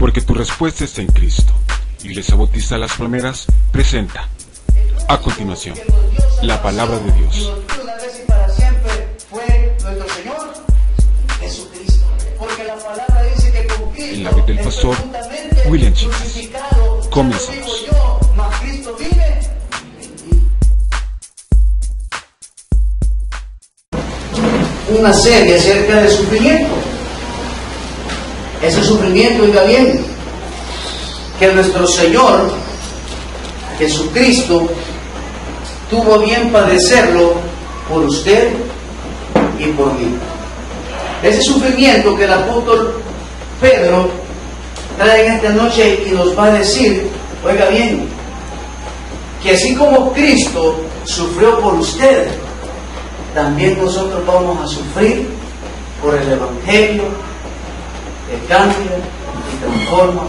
Porque tu respuesta está en Cristo. Iglesia Bautista Las Palmeras presenta, a continuación, la palabra de Dios. Una vez y para siempre fue nuestro Señor Jesucristo. Porque la palabra dice que con Cristo, En la voz del pastor William Chicas. Comenzamos. Mas Cristo vive. Una serie acerca del sufrimiento. Ese sufrimiento, oiga bien, que nuestro Señor Jesucristo tuvo bien padecerlo por usted y por mí. Ese sufrimiento que el apóstol Pedro trae en esta noche y nos va a decir, oiga bien, que así como Cristo sufrió por usted, también nosotros vamos a sufrir por el Evangelio que cambia y transforma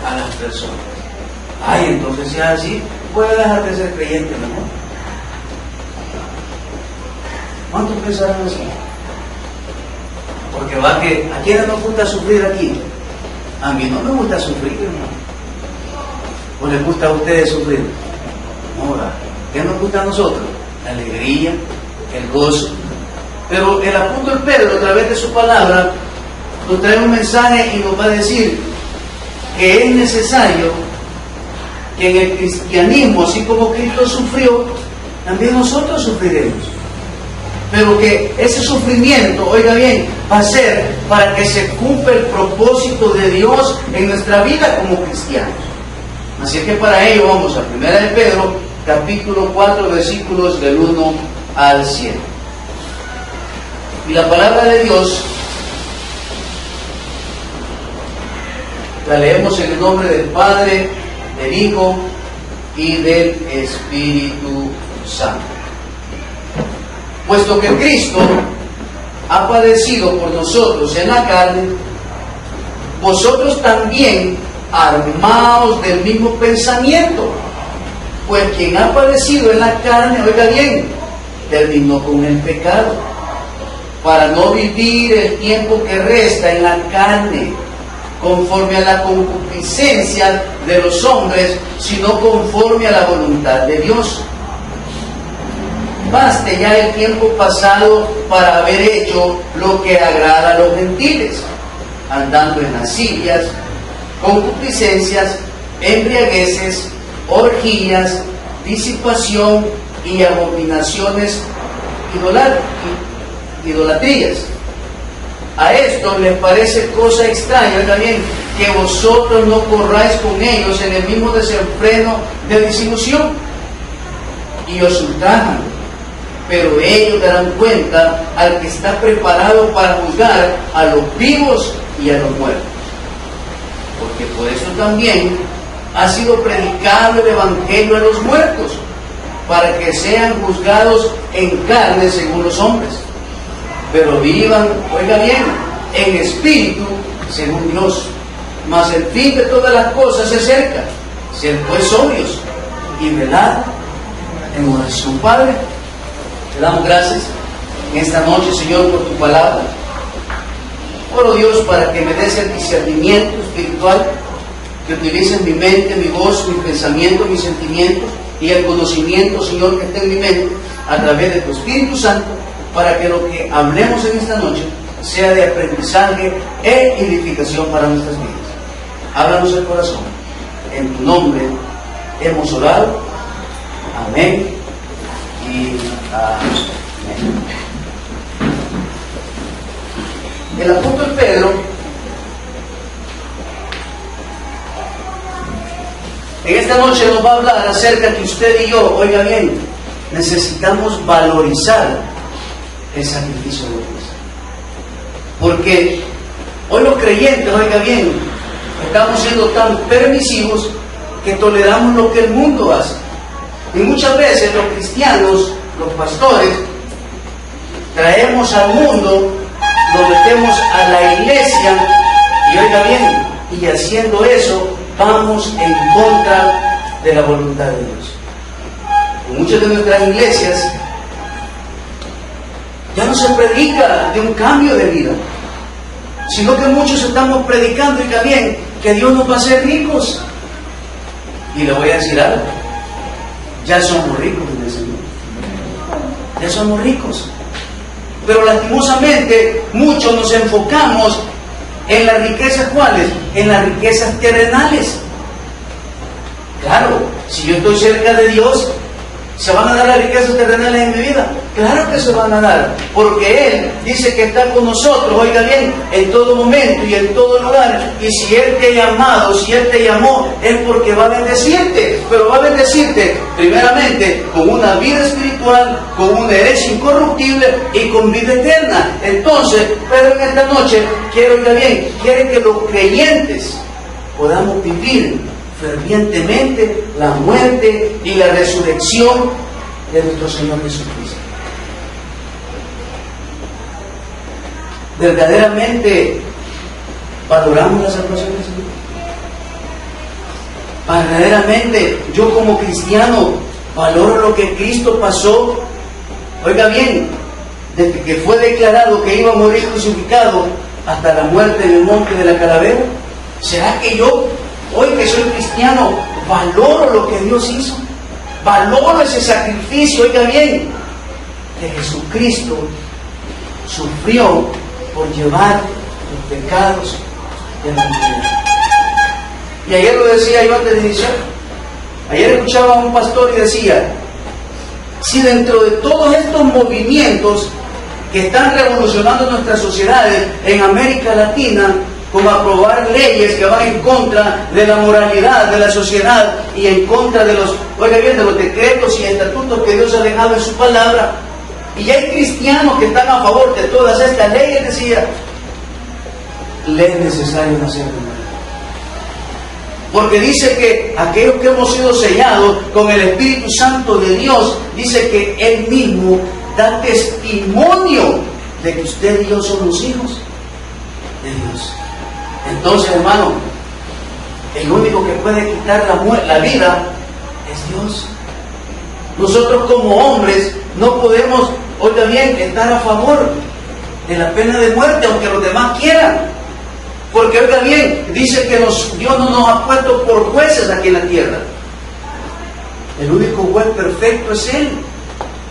a las personas. Ay, entonces si es así, puede dejar de ser creyente, ¿no? ¿Cuántos pensarán así? Porque va que, ¿a quiénes nos gusta sufrir aquí? A mí no me gusta sufrir, hermano. ¿O les gusta a ustedes sufrir? No, ¿verdad? ¿Qué nos gusta a nosotros? La alegría, el gozo. Pero el apóstol Pedro, a través de su palabra, nos trae un mensaje y nos va a decir que es necesario que en el cristianismo, así como Cristo sufrió, también nosotros sufriremos. Pero que ese sufrimiento, oiga bien, va a ser para que se cumpla el propósito de Dios en nuestra vida como cristianos. Así que para ello vamos a 1 de Pedro, capítulo 4, versículos del 1 al 7. Y la palabra de Dios la leemos en el nombre del Padre, del Hijo y del Espíritu Santo. Puesto que Cristo ha padecido por nosotros en la carne, vosotros también armaos del mismo pensamiento, pues quien ha padecido en la carne, oiga bien, terminó con el pecado, para no vivir el tiempo que resta en la carne, conforme a la concupiscencia de los hombres, sino conforme a la voluntad de Dios. Baste ya el tiempo pasado para haber hecho lo que agrada a los gentiles, andando en lascivias, concupiscencias, embriagueces, orgías, disipación y abominaciones, idolatrías. A esto les parece cosa extraña también que vosotros no corráis con ellos en el mismo desenfreno de disilusión y os ultrajan, pero ellos darán cuenta al que está preparado para juzgar a los vivos y a los muertos. Porque por eso también ha sido predicado el Evangelio a los muertos, para que sean juzgados en carne según los hombres, pero vivan, oiga bien, en espíritu según Dios. Mas el fin de todas las cosas se acerca. Sed pues sobrios y velad en oración. Padre, te damos gracias en esta noche, Señor, por tu palabra. Oro, Dios, para que me des el discernimiento espiritual, que utilices mi mente, mi voz, mis pensamientos, mis sentimientos y el conocimiento, Señor, que esté en mi mente a través de tu Espíritu Santo, para que lo que hablemos en esta noche sea de aprendizaje e edificación para nuestras vidas. Háblanos el corazón. En tu nombre hemos orado. Amén y amén. El apóstol Pedro en esta noche nos va a hablar acerca que usted y yo, oiga bien, necesitamos valorizar el sacrificio de Cristo. Porque hoy los creyentes, oiga bien, estamos siendo tan permisivos que toleramos lo que el mundo hace. Y muchas veces los cristianos, los pastores, traemos al mundo, lo metemos a la iglesia y oiga bien, y haciendo eso vamos en contra de la voluntad de Dios. En muchas de nuestras iglesias ya no se predica de un cambio de vida, sino que muchos estamos predicando, oiga bien, que Dios nos va a hacer ricos. Y le voy a decir algo. Ya somos ricos en el Señor. Ya somos ricos. Pero lastimosamente muchos nos enfocamos en las riquezas, ¿cuáles? En las riquezas terrenales. Claro, si yo estoy cerca de Dios, ¿se van a dar las riquezas terrenales en mi vida? Claro que se van a dar, porque Él dice que está con nosotros, oiga bien, en todo momento y en todo lugar. Y si Él te ha llamado, si Él te llamó, es porque va a bendecirte. Pero va a bendecirte primeramente con una vida espiritual, con una herencia incorruptible y con vida eterna. Entonces, Pedro en esta noche quiere, oiga bien, quiere que los creyentes podamos vivir fervientemente la muerte y la resurrección de nuestro Señor Jesucristo. ¿Verdaderamente valoramos la salvación del Señor? ¿Verdaderamente yo como cristiano valoro lo que Cristo pasó? Oiga bien, desde que fue declarado que iba a morir crucificado hasta la muerte en el monte de la calavera. ¿Será que yo, hoy que soy cristiano, valoro lo que Dios hizo? Valoro ese sacrificio, oiga bien, que Jesucristo sufrió por llevar los pecados de la humanidad. Y ayer lo decía yo antes de iniciar. Ayer escuchaba a un pastor y decía, si dentro de todos estos movimientos que están revolucionando nuestras sociedades en América Latina, como aprobar leyes que van en contra de la moralidad de la sociedad y en contra de los, oiga bien, de los decretos y estatutos que Dios ha dejado en su palabra, y hay cristianos que están a favor de todas estas leyes, decía, le es necesario nacer de nuevo. Porque dice que aquellos que hemos sido sellados con el Espíritu Santo de Dios, dice que Él mismo da testimonio de que usted y yo somos hijos de Dios. Entonces, hermano, el único que puede quitar la vida es Dios. Nosotros como hombres no podemos, oiga bien, estar a favor de la pena de muerte, aunque los demás quieran. Porque, oiga bien, dice que Dios no nos ha puesto por jueces aquí en la tierra. El único juez perfecto es Él.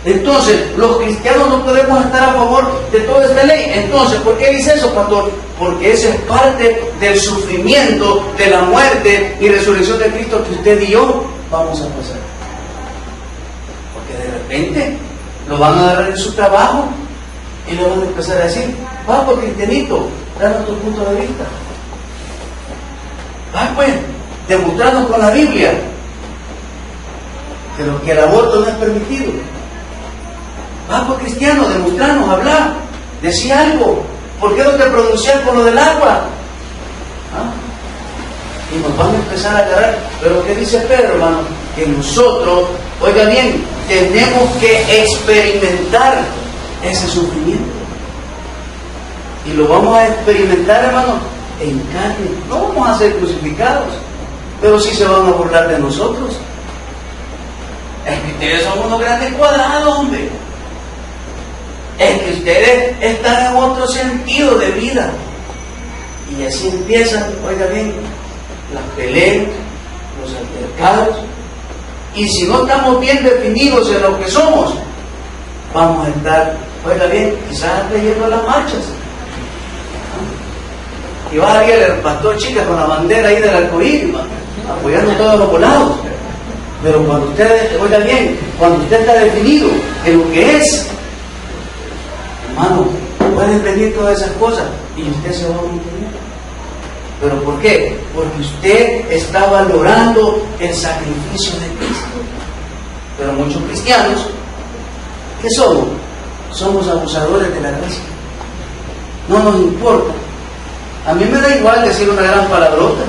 Entonces, los cristianos no podemos estar a favor de toda esta ley. Entonces, ¿por qué dice eso, pastor? Porque esa es parte del sufrimiento, de la muerte y resurrección de Cristo que usted y yo vamos a pasar. Porque de repente lo van a agarrar en su trabajo y le van a empezar a decir, vamos, cristianito, danos tu punto de vista. Pues, demostrarnos con la Biblia que el aborto no es permitido. Pues, cristiano, demostrarnos, hablar, decir algo. ¿Por qué no te pronuncias con lo del agua? Y nos van a empezar a agarrar. Pero ¿qué dice Pedro, hermano? Que nosotros, oiga bien, tenemos que experimentar ese sufrimiento. Y lo vamos a experimentar, hermano, en carne. No vamos a ser crucificados, pero sí se van a burlar de nosotros. Es que ustedes son unos grandes cuadrados, hombre. Es que ustedes están en otro sentido de vida. Y así empiezan, oiga bien, las peleas, los altercados. Y si no estamos bien definidos en lo que somos, vamos a estar, oiga bien, quizás leyendo las marchas. Y va a ir el pastor chica con la bandera ahí del arcoíris, apoyando a todos los volados. Pero cuando usted, oiga bien, cuando usted está definido en lo que es, hermano, pueden venir todas esas cosas y usted se va a mantener. ¿Pero por qué? Porque usted está valorando el sacrificio de Cristo. Pero muchos cristianos, ¿qué somos? Somos abusadores de la gracia. No nos importa. A mí me da igual decir una gran palabrota,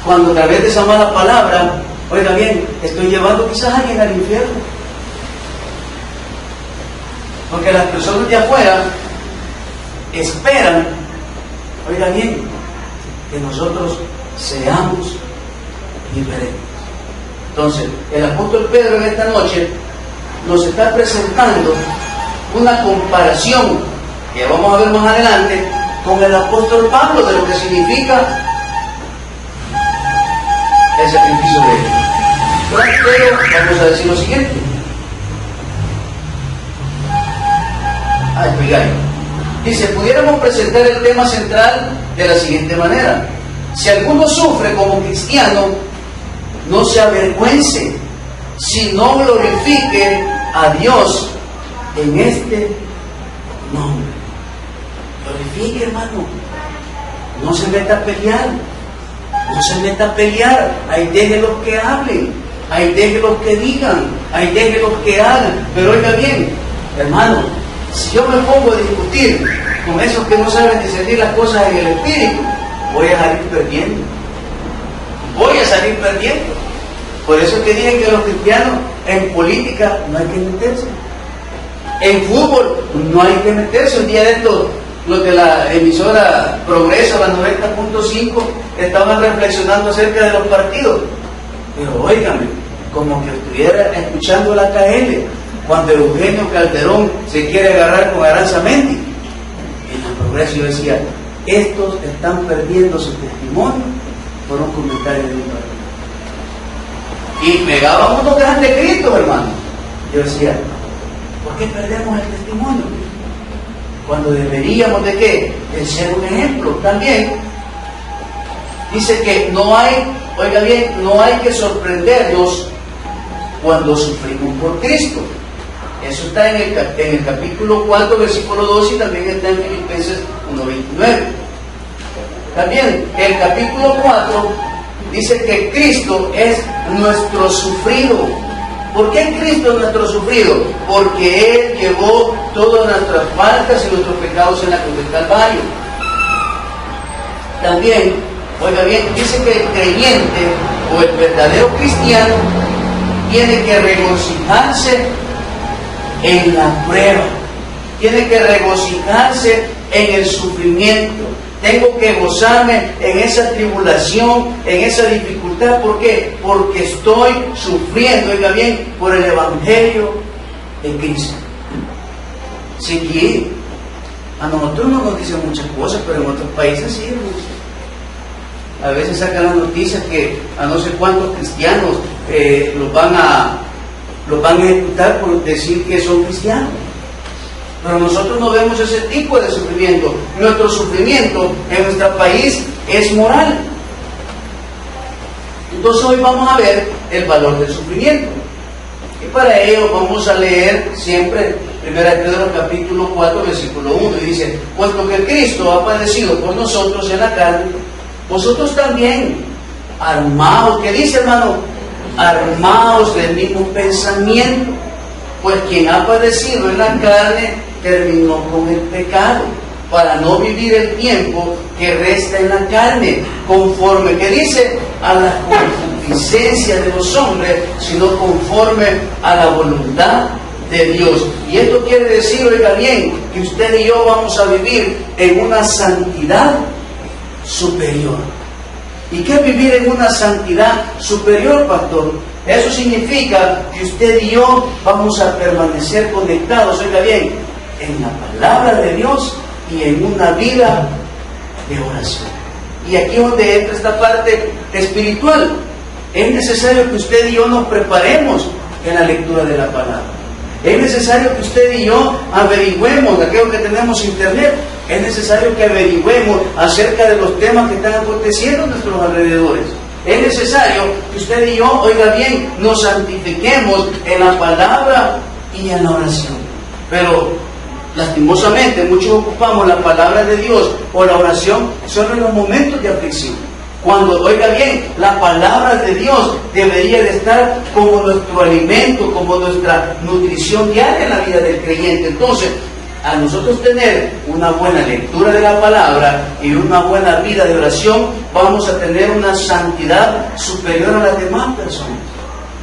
cuando a través de esa mala palabra, oiga bien, estoy llevando quizás a alguien al infierno. Porque las personas de afuera esperan, oiga bien, que nosotros seamos diferentes. Entonces, el apóstol Pedro en esta noche nos está presentando una comparación que vamos a ver más adelante con el apóstol Pablo, de lo que significa sacrificio de Él. Pero vamos a decir lo siguiente. Dice, pudiéramos presentar el tema central de la siguiente manera. Si alguno sufre como cristiano, no se avergüence, sino glorifique a Dios en este nombre. Glorifique, hermano. No se meta a pelear. No se meta a pelear. Ahí deje los que hablen. Ahí deje los que digan. Ahí deje los que hagan. Pero oiga bien, hermano, si yo me pongo a discutir con esos que no saben discernir las cosas en el espíritu, voy a salir perdiendo. Voy a salir perdiendo. Por eso es que dicen que los cristianos en política no hay que meterse. En fútbol no hay que meterse. Un día de estos, los de la emisora Progreso, la 90.5, estaban reflexionando acerca de los partidos. Pero óigame, como que estuviera escuchando la KL, cuando Eugenio Calderón se quiere agarrar con Aranzamendi. En la Progreso yo decía, estos están perdiendo su testimonio por un comentario de un partido. Y pegábamos unos grandes gritos, hermano. Yo decía, ¿por qué perdemos el testimonio? Cuando deberíamos de qué? De ser un ejemplo. También dice que no hay, oiga bien, no hay que sorprendernos cuando sufrimos por Cristo. Eso está en el capítulo 4, versículo 2, y también está en Filipenses 1:29. También el capítulo 4 dice que Cristo es nuestro sufrido. ¿Por qué Cristo es nuestro sufrido? Porque Él llevó todas nuestras faltas y nuestros pecados en la cruz del Calvario. También, oiga bien, dice que el creyente o el verdadero cristiano tiene que regocijarse en la prueba, tiene que regocijarse en el sufrimiento. Tengo que gozarme en esa tribulación, en esa dificultad. ¿Por qué? Porque estoy sufriendo, oiga bien, por el Evangelio de Cristo. Sí, que a nosotros no nos dicen muchas cosas, pero en otros países sí. A veces sacan las noticias que a no sé cuántos cristianos los van a ejecutar por decir que son cristianos. Pero nosotros no vemos ese tipo de sufrimiento. Nuestro sufrimiento en nuestro país es moral. Entonces hoy vamos a ver el valor del sufrimiento. Y para ello vamos a leer siempre 1 Pedro capítulo 4, versículo 1. Y dice, puesto que Cristo ha padecido por nosotros en la carne, vosotros también, armaos, ¿qué dice, hermano? Armaos del mismo pensamiento. Pues quien ha padecido en la carne terminó con el pecado, para no vivir el tiempo que resta en la carne, conforme, que dice, a la concupiscencia de los hombres, sino conforme a la voluntad de Dios. Y esto quiere decir, oiga bien, que usted y yo vamos a vivir en una santidad superior. ¿Y qué es vivir en una santidad superior, pastor? Eso significa que usted y yo vamos a permanecer conectados, oiga bien, en la palabra de Dios y en una vida de oración. Y aquí es donde entra esta parte espiritual. Es necesario que usted y yo nos preparemos en la lectura de la palabra. Es necesario que usted y yo averigüemos, aquellos que tenemos internet, es necesario que averigüemos acerca de los temas que están aconteciendo a nuestros alrededores. Es necesario que usted y yo, oiga bien, nos santifiquemos en la palabra y en la oración. Pero lastimosamente muchos ocupamos la palabra de Dios o la oración solo en los momentos de aflicción. Cuando, oiga bien, la palabra de Dios debería de estar como nuestro alimento, como nuestra nutrición diaria en la vida del creyente. Entonces, a nosotros tener una buena lectura de la palabra y una buena vida de oración, vamos a tener una santidad superior a las demás personas.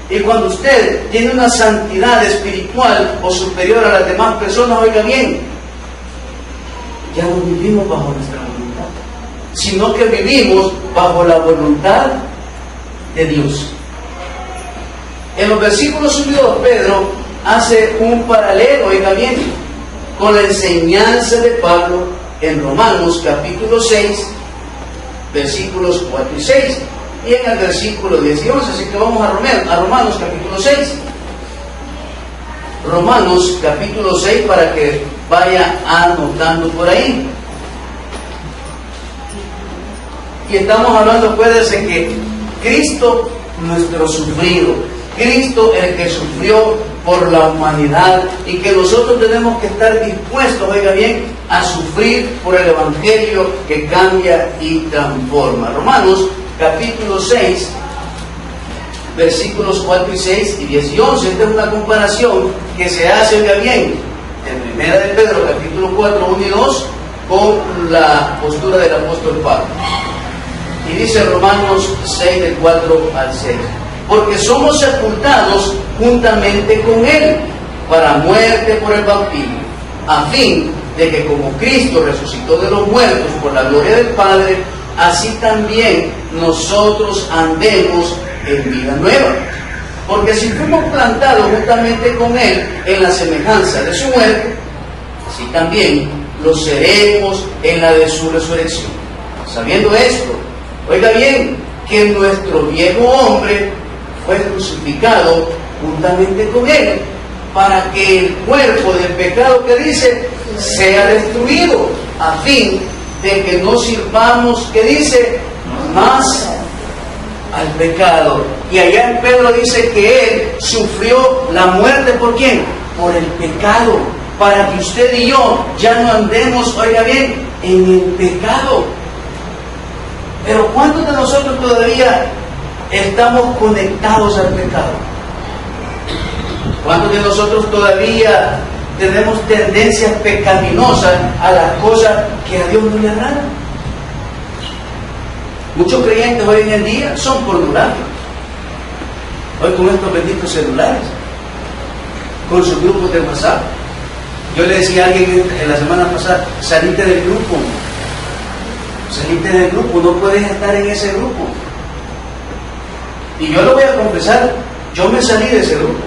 Y cuando usted tiene una santidad espiritual o superior a las demás personas, oiga bien, ya no vivimos bajo nuestra voluntad, sino que vivimos bajo la voluntad de Dios. En los versículos subidos, Pedro hace un paralelo, oiga bien, con la enseñanza de Pablo en Romanos capítulo 6, versículos 4 y 6. y en el versículo 10 y 11. Así que vamos a Romanos capítulo 6. Romanos capítulo 6 para que vaya anotando por ahí. Y estamos hablando, acuérdense que Cristo, nuestro sufrido, Cristo el que sufrió por la humanidad, y que nosotros tenemos que estar dispuestos, oiga bien, a sufrir por el Evangelio que cambia y transforma. Romanos capítulo 6, versículos 4 y 6 y 10 y 11. Esta es una comparación que se hace, oiga bien, en primera de Pedro capítulo 4, 1 y 2, con la postura del apóstol Pablo. Y dice Romanos 6, del 4 al 6. Porque somos sepultados juntamente con Él para muerte por el bautismo, a fin de que como Cristo resucitó de los muertos por la gloria del Padre, así también nosotros andemos en vida nueva. Porque si fuimos plantados juntamente con Él en la semejanza de su muerte, así también lo seremos en la de su resurrección. Sabiendo esto, oiga bien, que nuestro viejo hombre fue crucificado juntamente con Él, para que el cuerpo del pecado que dice sea destruido, a fin de que no sirvamos, que dice, más al pecado. Y allá en Pedro dice que Él sufrió la muerte, ¿por quién? Por el pecado, para que usted y yo ya no andemos, oiga bien, en el pecado. Pero ¿cuántos de nosotros todavía estamos conectados al pecado? ¿Cuántos de nosotros todavía tenemos tendencias pecaminosas a las cosas que a Dios no le agradan? Muchos creyentes hoy en el día son pornográficos. Hoy con estos benditos celulares, con sus grupos de WhatsApp. Yo le decía a alguien en la semana pasada, salite del grupo. Salite del grupo, no puedes estar en ese grupo. Y yo lo voy a confesar, yo me salí de ese grupo,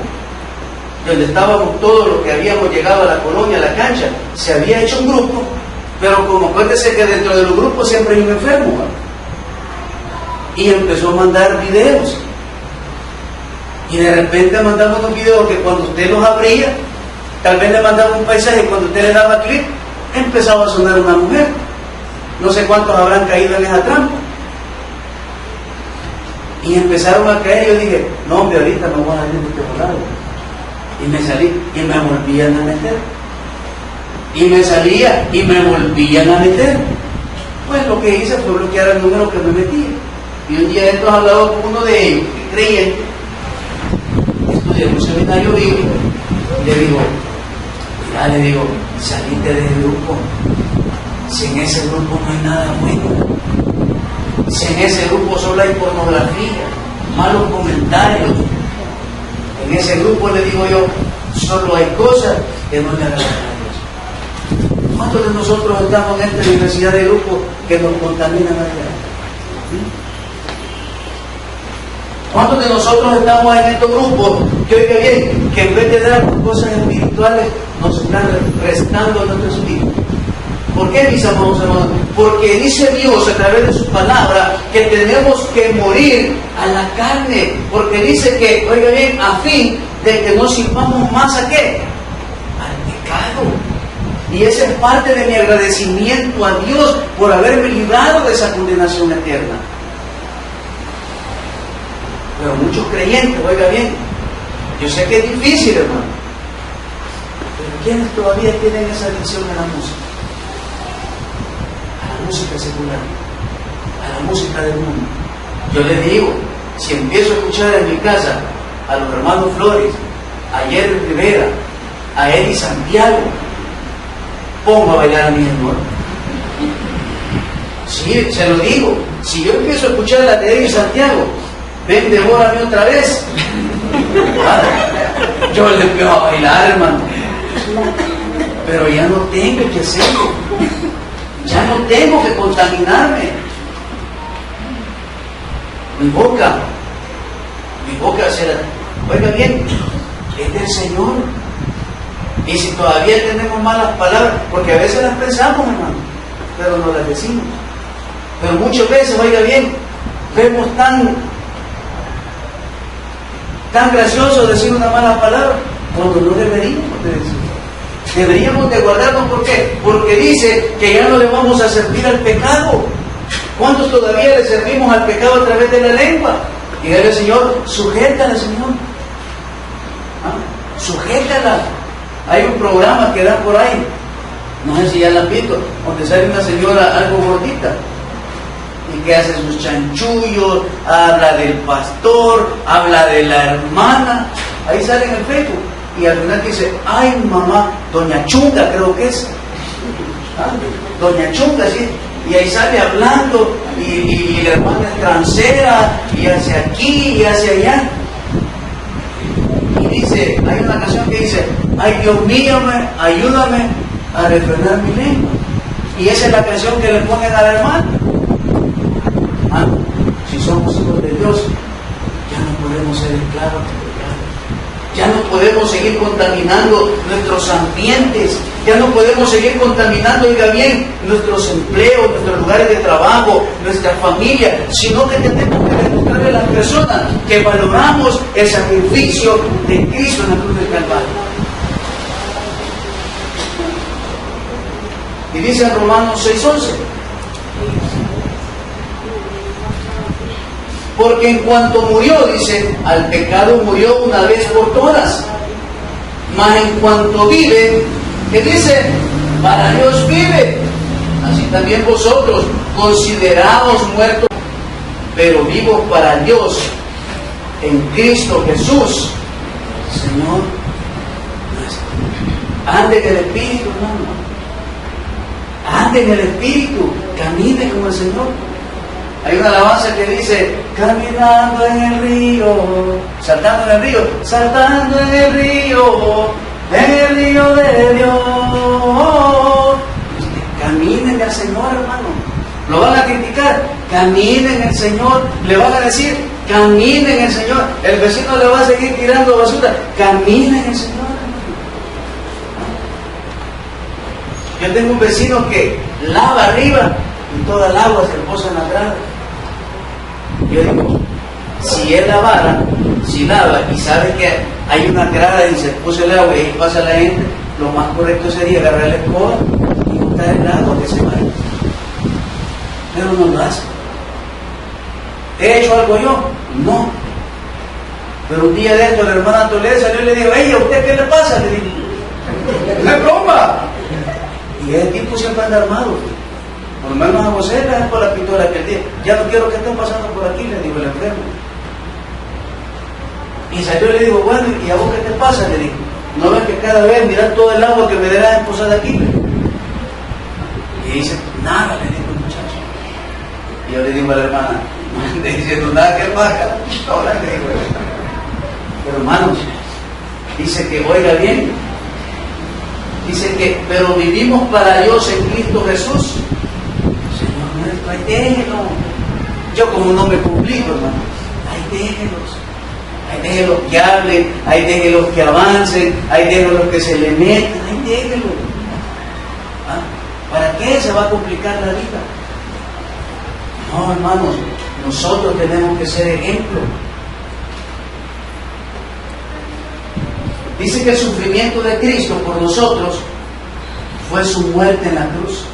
donde estábamos todos los que habíamos llegado a la colonia, a la cancha. Se había hecho un grupo, pero como acuérdese que dentro de los grupos siempre hay un enfermo, ¿no? Y empezó a mandar videos. Y de repente mandaba unos videos que cuando usted los abría, tal vez le mandaba un paisaje y cuando usted le daba clic, empezaba a sonar una mujer. No sé cuántos habrán caído en esa trampa. Y empezaron a caer, yo dije, no hombre, ahorita no voy a salir de este lado. Y me salí, y me volvían a meter. Y me salía, y me volvían a meter. Pues lo que hice fue bloquear el número que me metía. Y un día estos hablaba con uno de ellos, que creyente, estudié en un seminario bíblico, y le digo, salite del grupo. Si en ese grupo no hay nada bueno, si en ese grupo solo hay pornografía, malos comentarios, en ese grupo, le digo yo, solo hay cosas que no le agradan a Dios. ¿Cuántos de nosotros estamos en esta diversidad de grupos que nos contaminan a Dios? ¿Cuántos de nosotros estamos en estos grupos que, oiga bien, que en vez de dar cosas espirituales nos están restando a nuestro espíritu? ¿Por qué, mis amados hermanos? Porque dice Dios a través de su palabra que tenemos que morir a la carne, porque dice que, oiga bien, a fin de que no sirvamos más a qué, al pecado. Y esa es parte de mi agradecimiento a Dios por haberme librado de esa condenación eterna. Pero muchos creyentes, oiga bien, yo sé que es difícil, hermano, pero ¿quiénes todavía tienen esa adicción a la música? A la música secular, a la música del mundo. Yo les digo, si empiezo a escuchar en mi casa a los hermanos Flores, a Jerry Rivera, a Eddie Santiago, pongo a bailar a mi hermano. Sí, se lo digo, si yo empiezo a escuchar la de Eddie Santiago, ven, devórame otra vez. Yo le empiezo a bailar, hermano. Pero ya no tengo que hacerlo. Ya no tengo que contaminarme. Mi boca será, oiga bien, es del Señor. Y si todavía tenemos malas palabras, porque a veces las pensamos, hermano, pero no las decimos. Pero muchas veces, oiga bien, vemos tan gracioso decir una mala palabra, cuando no deberíamos de decir. Deberíamos de guardarnos. ¿Por qué? Porque dice que ya no le vamos a servir al pecado. ¿Cuántos todavía le servimos al pecado a través de la lengua? Y dile al Señor, sujétala, Señor. Sujétala. Hay un programa que dan por ahí, no sé si ya la han visto, donde sale una señora algo gordita y que hace sus chanchullos, habla del pastor, habla de la hermana, ahí sale en el Facebook, y al final dice, ay mamá, doña Chunga creo que es, doña Chunga, sí, y ahí sale hablando, y la hermana es transera, y hace aquí, y hace allá. Y dice, hay una canción que dice, ay Dios mío, ayúdame a refrenar mi lengua. Y esa es la canción que le ponen a la hermana. Si somos hijos de Dios, ya no podemos ser esclavos del pecado. Ya no podemos seguir contaminando nuestros ambientes. Ya no podemos seguir contaminando, oiga bien, nuestros empleos, nuestros lugares de trabajo, nuestra familia, sino que tenemos que demostrarle a las personas que valoramos el sacrificio de Cristo en la cruz del Calvario. Y dice en Romanos 6:11, porque en cuanto murió, dice, al pecado murió una vez por todas, mas en cuanto vive, ¿qué dice? Para Dios vive. Así también vosotros, considerados muertos, pero vivos para Dios, en Cristo Jesús, Señor nuestro. Ande en el Espíritu, hermano. Ande en el Espíritu, camine como el Señor. Hay una alabanza que dice, caminando en el río, saltando en el río, saltando en el río de Dios. Caminen al Señor, hermano. Lo van a criticar, caminen en el Señor. Le van a decir, caminen en el Señor. El vecino le va a seguir tirando basura, caminen en el Señor. Yo tengo un vecino que lava arriba y toda el agua se posa en la grada. Yo digo, si él lavara, si lava y sabe que hay una grada y se puso el agua y ahí pasa la gente, lo más correcto sería agarrar la escoba y botar el agua que se vaya. Pero no lo hace. ¿He hecho algo yo? No. Pero un día de esto la hermana Toledo salió y le dijo, ¡ey, a usted qué le pasa! Le digo, ¡no es broma! Y el tipo siempre anda armado. Por lo menos a José le dejó la pistola aquel día. Ya no quiero que estén pasando por aquí, le digo el enfermo. Y salió y le digo, bueno, ¿y a vos qué te pasa? Le digo, ¿no ves que cada vez mirar todo el agua que me deberás posar aquí? Y dice, nada, le digo el muchacho. Y yo le digo a la hermana, no ande diciendo nada que baja la pistola, le digo. Pero hermanos, dice que oiga bien. Dice que, pero vivimos para Dios en Cristo Jesús. Señor nuestro, ahí déjenlo. Yo como no me publico, hermano, ahí déjenlos. Ahí déjenlos que hablen, ahí déjenlos que avancen, ahí déjenlos que se le metan, ahí déjenlos. ¿Para qué se va a complicar la vida? No, hermanos, nosotros tenemos que ser ejemplo. Dice que el sufrimiento de Cristo por nosotros fue su muerte en la cruz.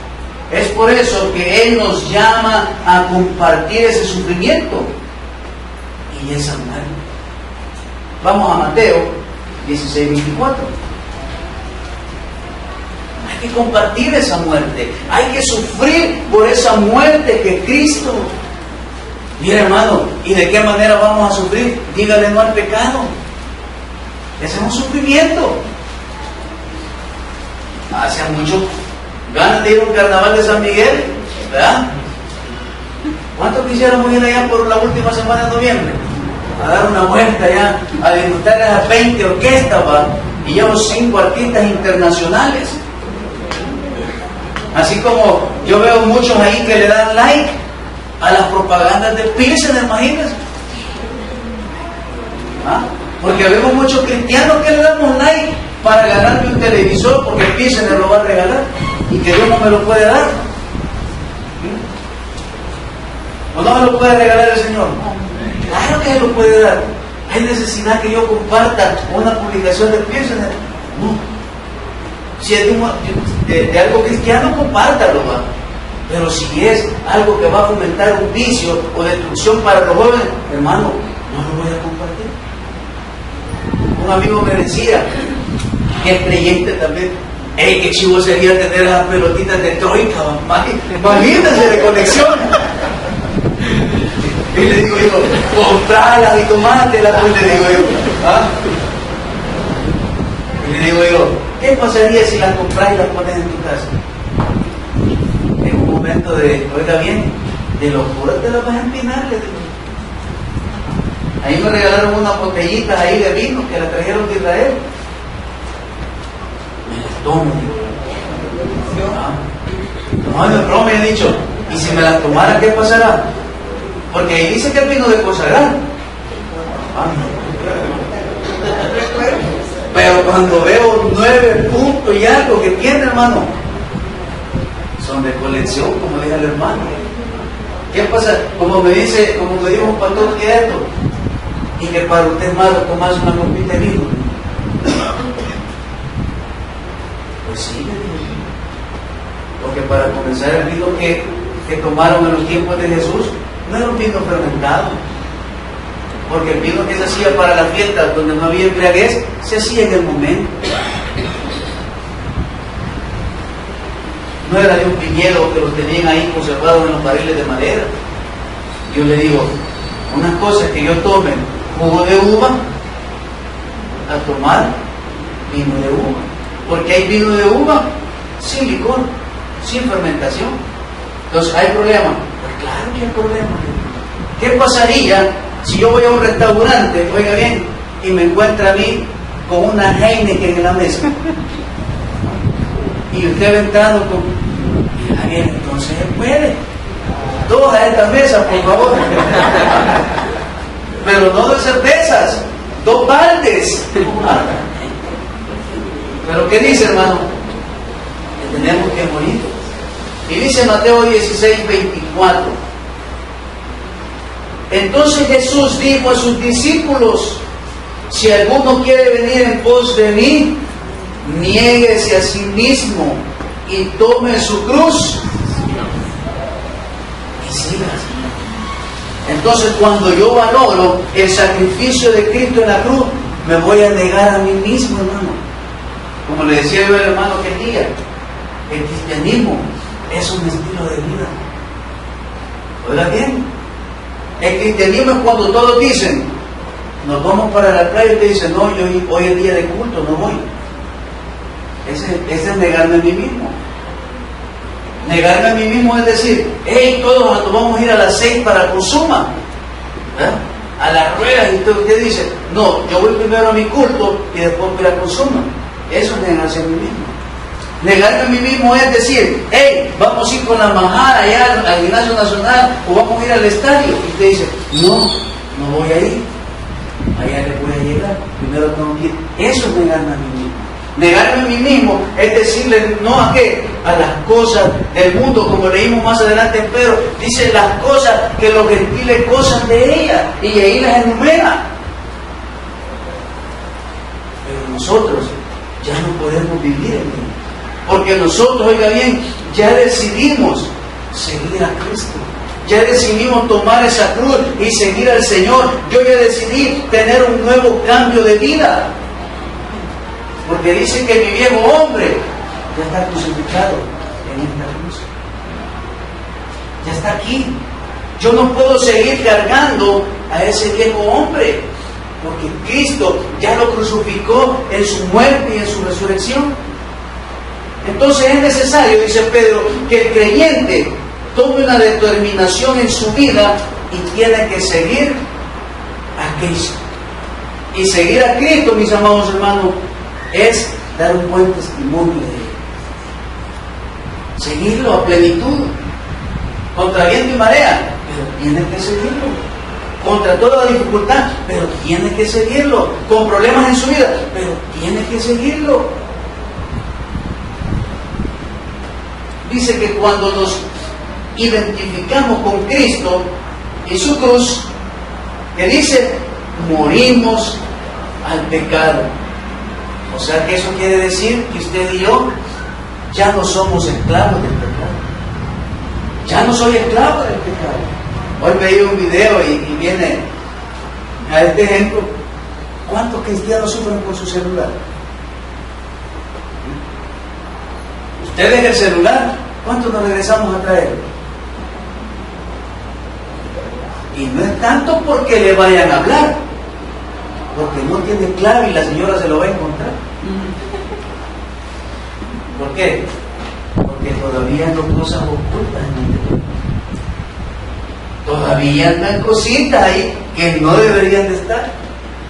Es por eso que Él nos llama a compartir ese sufrimiento y esa muerte. Vamos a Mateo 16:24. Hay que compartir esa muerte. Hay que sufrir por esa muerte que Cristo. Mira, hermano, ¿y de qué manera vamos a sufrir? Dígale no al pecado. Ese es un sufrimiento. Hace mucho ganas de ir a un carnaval de San Miguel, ¿verdad? ¿Cuántos quisiéramos ir allá por la última semana de noviembre? A dar una vuelta allá, a disfrutar a las 20 orquestas, ¿va? Y llevo 5 artistas internacionales. Así como yo veo muchos ahí que le dan like a las propagandas de Pilsen, imagínense. ¿Ah? Porque vemos muchos cristianos que le damos like para ganarme un televisor porque el Pilsen me lo va a regalar y que Dios no me lo puede dar. ¿O no me lo puede regalar el Señor? Claro que Él lo puede dar. ¿Hay necesidad que yo comparta una publicación de Pearson? No. Si es de algo cristiano, compártalo, ¿va? Pero si es algo que va a fomentar un vicio o destrucción para los jóvenes, hermano, no lo voy a compartir. Un amigo me decía, que es creyente también, ¡ey, qué chivo sería tener las pelotitas de troika! Imagínense de conexión. Y le digo yo, comprarlas y tomártelas, pues le digo yo. ¿Ah? Y le digo yo, ¿qué pasaría si las compras y las pones en tu casa? En un momento de, oiga bien, de locura te las vas a empinar, le digo. Ahí me regalaron unas botellitas ahí de vino que las trajeron de Israel. Me las tomo, digo. No, no me han dicho, ¿y si me las tomara qué pasará? Porque ahí dice que el vino de consagrar. Pero cuando veo 9 puntos y algo que tiene, hermano, son de colección, como dice el hermano. ¿Qué pasa? Como me dijo un pastor que esto, y que para usted es malo tomarse una copita de vino. Pues sí, le digo. Porque para comenzar el vino que tomaron en los tiempos de Jesús no era un vino fermentado. Porque el vino que se hacía para la fiesta donde no había embriaguez se hacía en el momento. No era de un viñedo que los tenían ahí conservados en los barriles de madera. Yo le digo, una cosa es que yo tome jugo de uva a tomar vino de uva. Porque hay vino de uva sin licor, sin fermentación. Entonces, ¿hay problema? Pues claro que hay problema. ¿Qué pasaría si yo voy a un restaurante, oiga bien, y me encuentra a mí con una Heineken en la mesa? Y usted va entrando con... Mira bien, entonces puede. Todos a esta mesa, por favor. Pero no de cervezas, 2 baldes. Pero ¿qué dice, hermano? Que tenemos que morir. Y dice Mateo 16, 24. Entonces Jesús dijo a sus discípulos, si alguno quiere venir en pos de mí, niéguese a sí mismo y tome su cruz y sígase. Entonces, cuando yo valoro el sacrificio de Cristo en la cruz, me voy a negar a mí mismo, hermano. Como le decía yo al hermano aquel día, el cristianismo es un estilo de vida. Oiga bien, el cristianismo es cuando todos dicen, nos vamos para la playa, y usted dice, no, yo hoy es día de culto, no voy. Ese es negarme a mí mismo. Negarme a mí mismo es decir, hey, todos vamos a ir a las 6 para Consuma, a las ruedas, y usted dice, no, yo voy primero a mi culto y después voy a Consuma. Eso es negarse a mí mismo. Negarme a mí mismo es decir, hey, vamos a ir con la majada allá al Gimnasio Nacional o vamos a ir al estadio. Y usted dice, no voy a ir, allá le voy a llegar, primero tengo que ir. Eso es negarme a mí mismo. Negarme a mí mismo es decirle no a qué, a las cosas del mundo, como leímos más adelante en Pedro, dice las cosas que los gentiles gozan de ellas, y ahí las enumera. Pero nosotros ya no podemos vivir en él, porque nosotros, oiga bien, ya decidimos seguir a Cristo. Ya decidimos tomar esa cruz y seguir al Señor. Yo ya decidí tener un nuevo cambio de vida. Porque dice que mi viejo hombre ya está crucificado en esta cruz. Ya está aquí. Yo no puedo seguir cargando a ese viejo hombre, porque Cristo ya lo crucificó en su muerte y en su resurrección. Entonces es necesario, dice Pedro, que el creyente tome una determinación en su vida y tiene que seguir a Cristo. Y seguir a Cristo, mis amados hermanos, es dar un buen testimonio de Él. Seguirlo a plenitud, contra viento y marea, pero tiene que seguirlo. Contra toda dificultad, pero tiene que seguirlo. Con problemas en su vida, pero tiene que seguirlo. Dice que cuando nos identificamos con Cristo, y su cruz, que dice, morimos al pecado. O sea que eso quiere decir que usted y yo ya no somos esclavos del pecado. Ya no soy esclavo del pecado. Hoy veía un video y viene a este ejemplo. ¿Cuántos cristianos sufren por su celular? Ustedes el celular, ¿cuántos nos regresamos a traer? Y no es tanto porque le vayan a hablar, porque no tiene clave y la señora se lo va a encontrar. ¿Por qué? Porque todavía andan cosas ocultas en el teléfono. Todavía andan cositas ahí que no deberían de estar.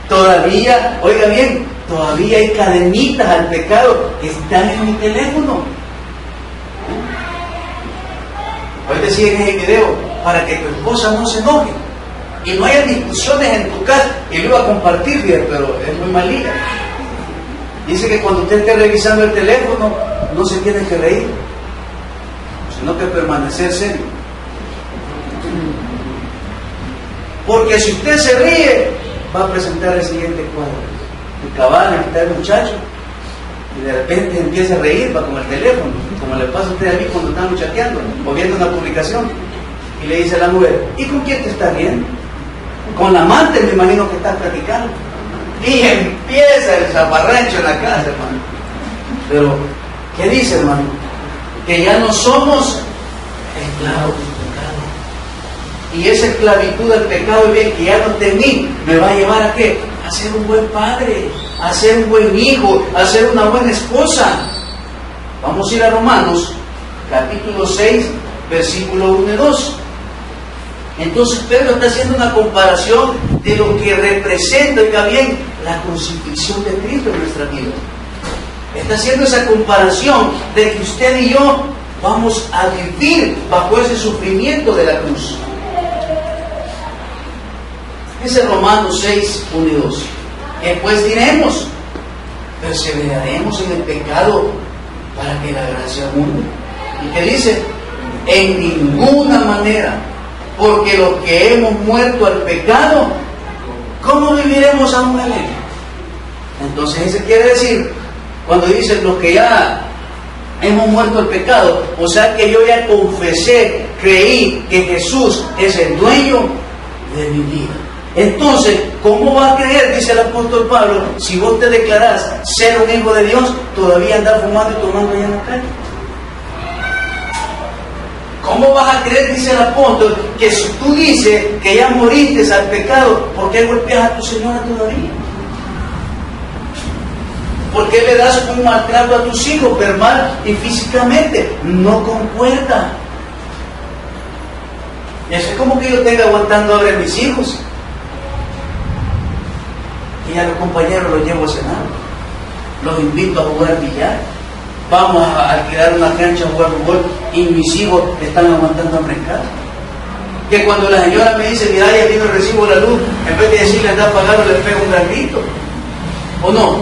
Todavía, oiga bien, todavía hay cadenitas al pecado que están en mi teléfono. Hoy decía en ese video, para que tu esposa no se enoje y no haya discusiones en tu casa, y lo iba a compartir, pero es muy malilla. Dice que cuando usted esté revisando el teléfono, no se tiene que reír, sino que permanecer serio. Porque si usted se ríe, va a presentar el siguiente cuadro. El cabal, está el muchacho, y de repente empieza a reír, va con el teléfono, como le pasa a usted a mí cuando están chateando o viendo una publicación, y le dice a la mujer, ¿y con quién te estás viendo? Con la amante, me imagino que estás platicando. Y empieza el zaparrancho en la casa, hermano. Pero, ¿qué dice, hermano? Que ya no somos esclavos del pecado. Y esa esclavitud del pecado, bien, que ya no esté en mí, me va a llevar a ¿qué? A ser un buen padre, a ser un buen hijo, a ser una buena esposa. Vamos a ir a Romanos, capítulo 6, versículo 1 y 2. Entonces Pedro está haciendo una comparación de lo que representa, oiga bien, la crucifixión de Cristo en nuestra vida. Está haciendo esa comparación de que usted y yo vamos a vivir bajo ese sufrimiento de la cruz. Dice Romanos 6, 1 y 2. ¿Qué pues diremos? ¿Perseveraremos en el pecado para que la gracia abunde? ¿Y qué dice? En ninguna manera. Porque los que hemos muerto al pecado, ¿cómo viviremos aún en él? Entonces eso quiere decir, cuando dicen los que ya hemos muerto al pecado, o sea que yo ya confesé, creí que Jesús es el dueño de mi vida. Entonces, ¿cómo va a creer, dice el apóstol Pablo, si vos te declarás ser un hijo de Dios, todavía andar fumando y tomando allá en la calle? ¿Cómo vas a creer, dice el apóstol, que si tú dices que ya moriste al pecado, ¿por qué golpeas a tu señora todavía? ¿Por qué le das un maltrato a tus hijos, verbal y físicamente? No concuerda. Eso es como que yo tenga aguantando ahora a mis hijos y a los compañeros los llevo a cenar, los invito a jugar billar, vamos a alquilar una cancha a jugar fútbol y mis hijos están aguantando hambre en casa. Que cuando la señora me dice, mira, ya vino el recibo de la luz, en vez de decirle anda a pagarlo, le pego un gran grito. ¿O no?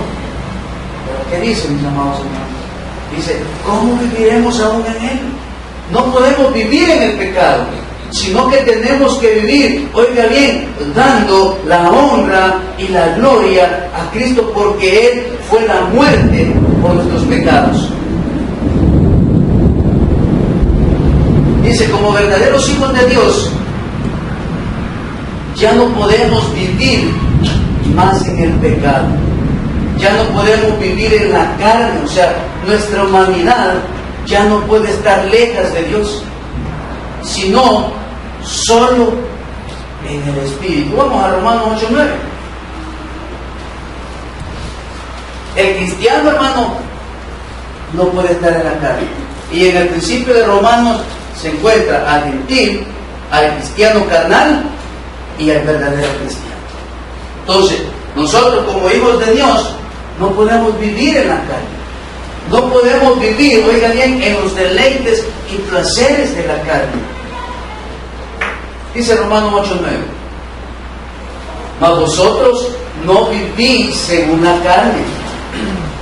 ¿Pero qué dice, mis amados hermanos? Dice, ¿cómo viviremos aún en él? No podemos vivir en el pecado, sino que tenemos que vivir, oiga bien, dando la honra y la gloria a Cristo, porque Él fue la muerte por nuestros pecados. Dice, como verdaderos hijos de Dios, ya no podemos vivir más en el pecado. Ya no podemos vivir en la carne, o sea, nuestra humanidad ya no puede estar lejos de Dios, sino solo en el Espíritu. Vamos a Romanos 8:9. El cristiano, hermano, no puede estar en la carne. Y en el principio de Romanos se encuentra al gentil, al cristiano carnal y al verdadero cristiano. Entonces, nosotros como hijos de Dios no podemos vivir en la carne. No podemos vivir, oigan bien, en los deleites y placeres de la carne. Dice Romanos 8:9. Mas vosotros no vivís según la carne,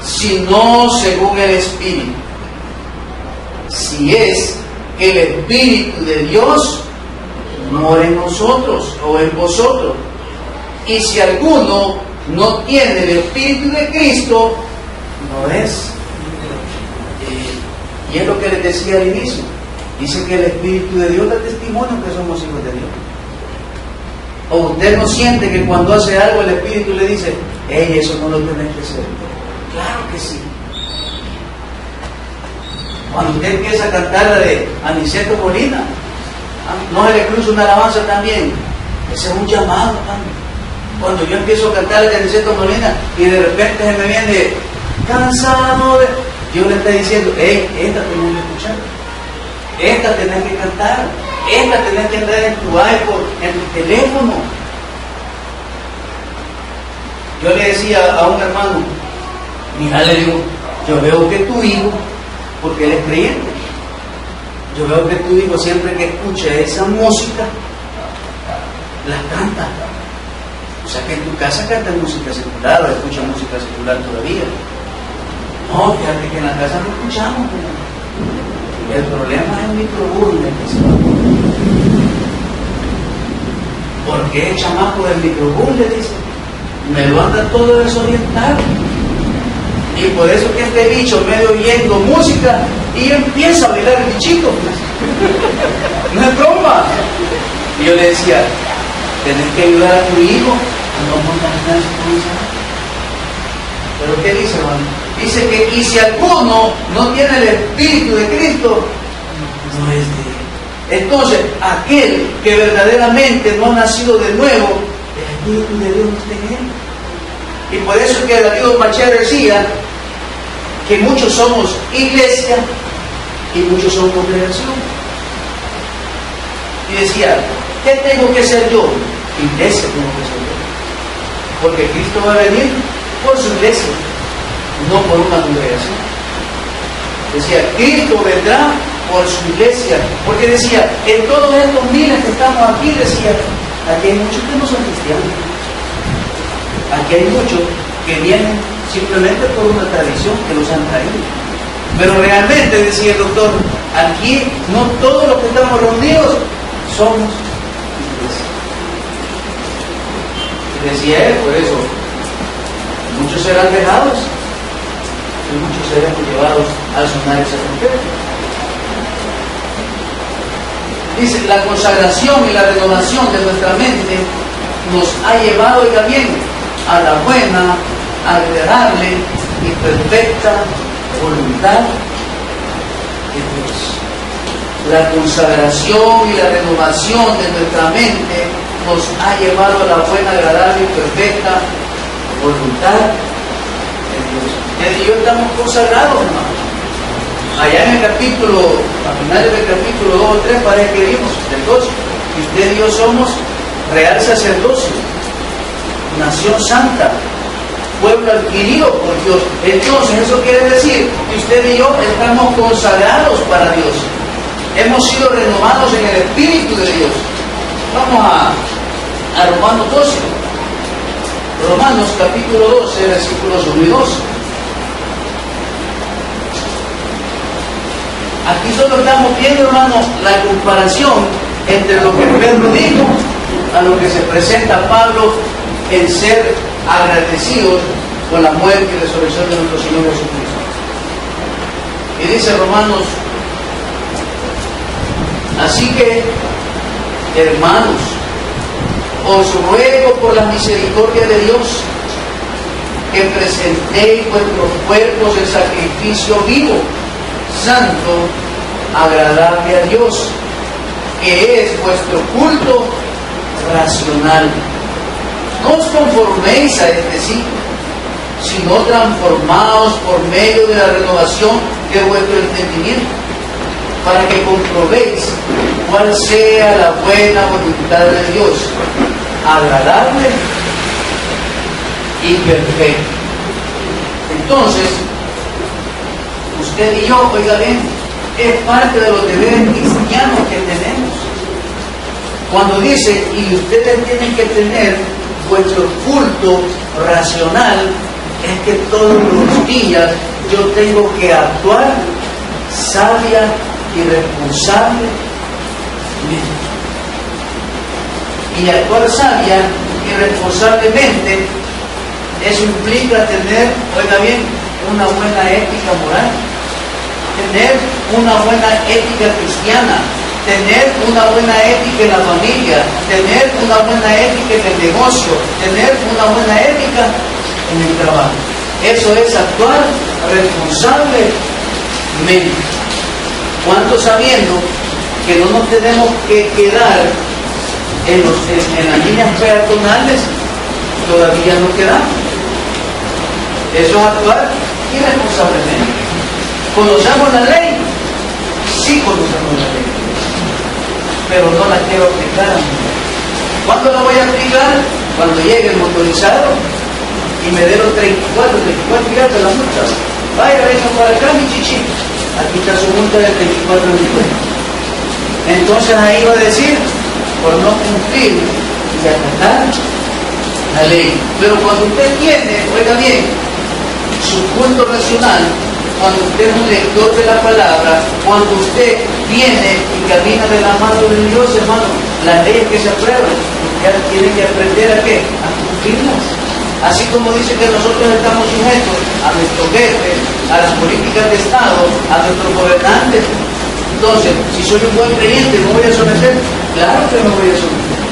sino según el Espíritu. Si es que el Espíritu de Dios mora en nosotros o en vosotros. Y si alguno no tiene el Espíritu de Cristo, no es. Y es lo que les decía al inicio. Dice que el Espíritu de Dios da testimonio que somos hijos de Dios. ¿O usted no siente que cuando hace algo el Espíritu le dice, hey, eso no lo tenés que hacer? Claro que sí. Cuando usted empieza a cantar la de Aniceto Molina, no se le cruza una alabanza también. Ese es un llamado también. Cuando yo empiezo a cantar la de Aniceto Molina y de repente se me viene cansado de... Dios le está diciendo, hey, esta tenés que escuchar, esta tenés que cantar, esta tenés que andar en tu iPod, en tu teléfono. Yo le decía a un hermano, mira, le digo, yo veo que tu hijo, porque él es creyente, yo veo que tu hijo siempre que escucha esa música, la canta. O sea que en tu casa canta música secular o escucha música secular todavía. No, fíjate que en la casa no escuchamos. El problema es el microbús que se va. ¿Por qué el chamaco del microbús le dice? Me lo anda todo desorientado. Y por eso que este bicho medio oyendo música y empieza a bailar el bichito. No es broma. Y yo le decía, tenés que ayudar a tu hijo a no contaminarse con eso. ¿Pero qué dice, hermano? Dice que, y si alguno no tiene el Espíritu de Cristo, no es de él. Entonces, aquel que verdaderamente no ha nacido de nuevo, el Espíritu de Dios no está en él. Y por eso es que David Machía decía que muchos somos iglesia y muchos son congregación. Y decía, ¿qué tengo que ser yo? Iglesia tengo que ser yo. Porque Cristo va a venir por su iglesia, no por una congregación. Decía, Cristo vendrá por su iglesia. Porque decía, en todos estos miles que estamos aquí, decía, aquí hay muchos que no son cristianos. Aquí hay muchos que vienen simplemente por una tradición que los han traído. Pero realmente, decía el doctor, aquí no todos los que estamos reunidos somos iglesia. Y decía él, por eso, muchos serán dejados y muchos serán llevados al sonar esa trompeta. Dice, la consagración y la renovación de nuestra mente nos ha llevado también a la buena, agradable y perfecta voluntad de Dios. La consagración y la renovación de nuestra mente nos ha llevado a la buena, agradable y perfecta voluntad de Dios. Él y yo estamos consagrados, hermanos. Allá en el capítulo, a finales del capítulo 2 o 3, parece que vimos del 2, que usted y yo somos real sacerdocio, nación santa, pueblo adquirido por Dios. Entonces, eso quiere decir que usted y yo estamos consagrados para Dios. Hemos sido renovados en el Espíritu de Dios. Vamos a Romanos 12. Romanos capítulo 12, versículos 1 y 2. Aquí solo estamos viendo, hermanos, la comparación entre lo que Pedro dijo a lo que se presenta Pablo en ser agradecidos con la muerte y resurrección de nuestro Señor Jesucristo. Y dice Romanos, así que, hermanos, os ruego por la misericordia de Dios que presentéis vuestros cuerpos en sacrificio vivo, santo, agradable a Dios, que es vuestro culto racional. No os conforméis a este siglo, sino transformaos por medio de la renovación de vuestro entendimiento, para que comprobéis cuál sea la buena voluntad de Dios, agradable y perfecta. Entonces, usted y yo, oiga bien, es parte de los deberes cristianos que tenemos. Cuando dice, y ustedes tienen que tener vuestro culto racional, es que todos los días yo tengo que actuar sabia y responsablemente. y actuar sabia y responsablemente. Eso implica tener, oiga bien, una buena ética moral, tener una buena ética cristiana, tener una buena ética en la familia, tener una buena ética en el negocio, tener una buena ética en el trabajo. Eso es actuar responsablemente. ¿Cuánto sabiendo que no nos tenemos que quedar en las líneas peatonales? Todavía no quedamos. Eso es actuar irresponsablemente. ¿Conocemos la ley? Sí conocemos la ley, pero no la quiero aplicar. ¿Cuándo la voy a aplicar? Cuando llegue el motorizado y me dé los 34 días de la multa. Vaya, venga para acá, mi chichi. Aquí está su multa de 34 días. Entonces ahí va a decir, por no cumplir y acatar la ley. Pero cuando usted tiene, oiga bien, su punto racional, cuando usted es un lector de la palabra, cuando usted viene y camina de la mano de Dios, hermano, las leyes que se aprueban, usted tiene que aprender a qué, a cumplirlas. Así como dice que nosotros estamos sujetos a nuestros jefes, a las políticas de Estado, a nuestros gobernantes. Entonces, si soy un buen creyente, ¿me voy a someter? Claro que me voy a someter.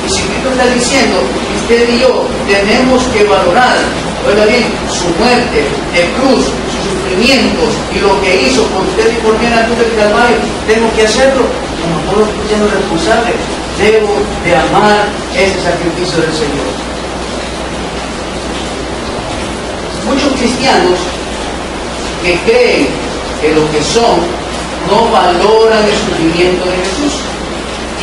Y si Cristo está diciendo que usted y yo tenemos que valorar, oiga bien, su muerte de cruz, sus sufrimientos y lo que hizo por usted y por mí en la cruz del Calvario, tengo que hacerlo. Como todo cristiano responsable, debo de amar ese sacrificio del Señor. Muchos cristianos que creen que lo que son no valoran el sufrimiento de Jesús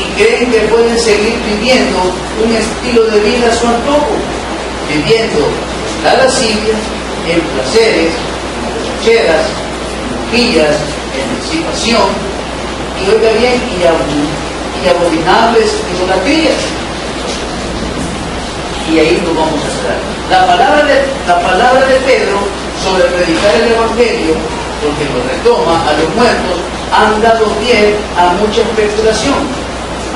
y creen que pueden seguir viviendo un estilo de vida a su antojo, viviendo la lascivia, en placeres, borracheras, mojillas, en disipación, y oiga bien, y abominables idolatrías. Y ahí nos vamos a quedar. La palabra de Pedro sobre predicar el Evangelio, porque lo retoma a los muertos, han dado pie a mucha especulación.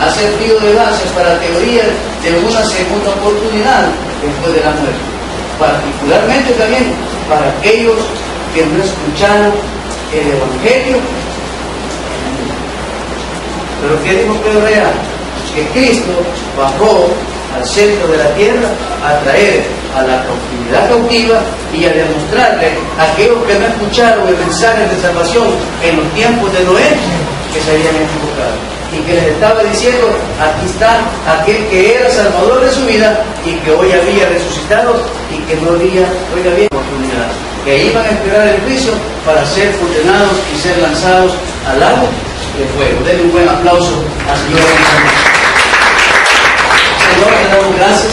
Ha servido de base para teorías de una segunda oportunidad después de la muerte. Particularmente también para aquellos que no escucharon el Evangelio. Pero ¿qué dijo Pedro allá? Que Cristo bajó al centro de la tierra a traer a la cautividad cautiva y a demostrarle a aquellos que no escucharon el mensaje de salvación en los tiempos de Noé que se habían equivocado. Y que les estaba diciendo, aquí está aquel que era salvador de su vida y que hoy había resucitado y que no había, oiga bien, oportunidad. Que iban a esperar el juicio para ser condenados y ser lanzados al lago de fuego. Denle un buen aplauso al Señor. Señor, te damos gracias.